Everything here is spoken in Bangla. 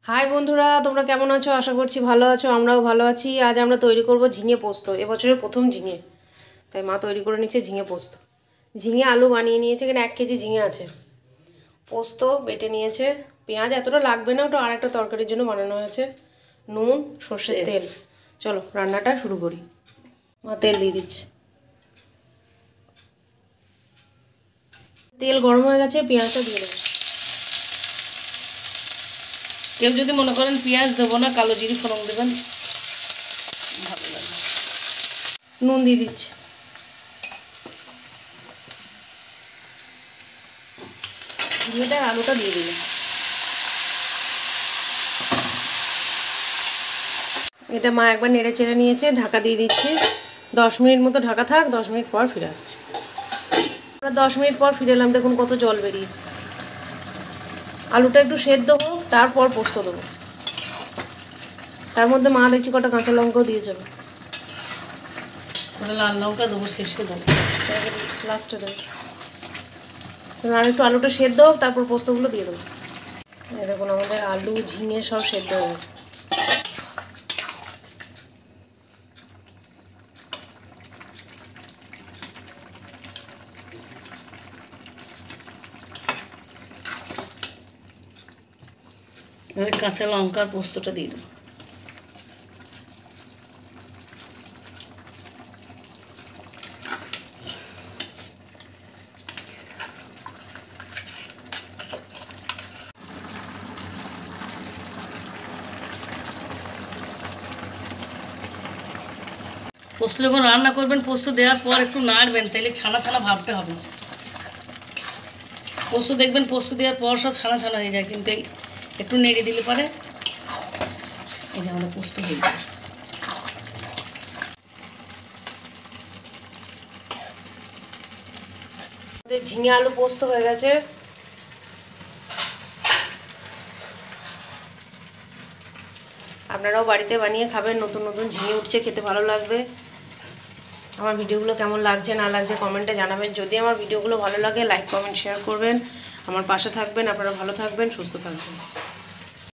হাই বন্ধুরা, তোমরা কেমন আছো? আশা করছি ভালো আছো। আমরাও ভালো আছি। আজ আমরা তৈরি করব ঝিঙে পোস্ত। এবছরের প্রথম ঝিঙে, তাই মা তৈরি করে নিচ্ছে ঝিঙে পোস্ত। ঝিঙে আলু বানিয়ে নিয়েছে, এখানে 1 কেজি ঝিঙে আছে। পোস্ত বেটে নিয়েছে। পেঁয়াজ এতটা লাগবে না, ওটা আরেকটা তরকারির জন্য বানানো হয়েছে। নুন, সর্ষের তেল। চলো রান্নাটা শুরু করি। মা তেল দিয়ে দিচ্ছে। তেল গরম হয়ে গেছে, পেঁয়াজটা দিয়ে দেবো। কেউ যদি মনে করেন পেঁয়াজ দেবো না, কালো জিরে ফোড়ন দেবেন, ভালো লাগবে। নুন দিয়ে দিচ্ছি। ঝিঙেটা আলুটা দিয়ে দিলাম। এটা মা একবার নেড়ে চেড়ে নিয়েছে, ঢাকা দিয়ে দিচ্ছি। 10 মিনিট মতো ঢাকা থাক, 10 মিনিট পর ফিরে আসছি। আমরা 10 মিনিট পর ফিরে এলাম, দেখুন কত জল বেরিয়েছে। আলুটা একটু সেদ্ধ হোক, তারপর পোস্ত দেবো। তার মধ্যে মা দেখছি কটা কাঁচা লঙ্কাও দিয়ে যাবে। ওটা লাল লঙ্কা দেবো, শেষে দেবো, লাস্টে দেবো। আর একটু আলুটা সেদ্ধ হোক, তারপর পোস্তগুলো দিয়ে দেবো। এই দেখুন আমাদের আলু ঝিঙে সব সেদ্ধ হয়ে গেছে। এবারে কাঁচা লঙ্কার পোস্তটা দিয়ে দেবো। পোস্ত যখন রান্না করবেন, পোস্ত দেওয়ার পর একটু নাড়বেন, তাইলে ছানা ছানা ভাবতে হবে। পোস্ত দেখবেন পোস্ত দেওয়ার পর সব ছানা ছানা হয়ে যায়, কিন্তু একটু নেড়ে দিলে পরে এই যে আমাদের পোস্ত হয়ে যায়। ঝিঙে আলু পোস্ত হয়ে গেছে। আপনারাও বাড়িতে বানিয়ে খাবেন। নতুন নতুন ঝিঙে উঠছে, খেতে ভালো লাগবে। আমার ভিডিওগুলো কেমন লাগছে না লাগছে কমেন্টে জানাবেন। যদি আমার ভিডিওগুলো ভালো লাগে, লাইক কমেন্ট শেয়ার করবেন, আমার পাশে থাকবেন। আপনারা ভালো থাকবেন, সুস্থ থাকবেন।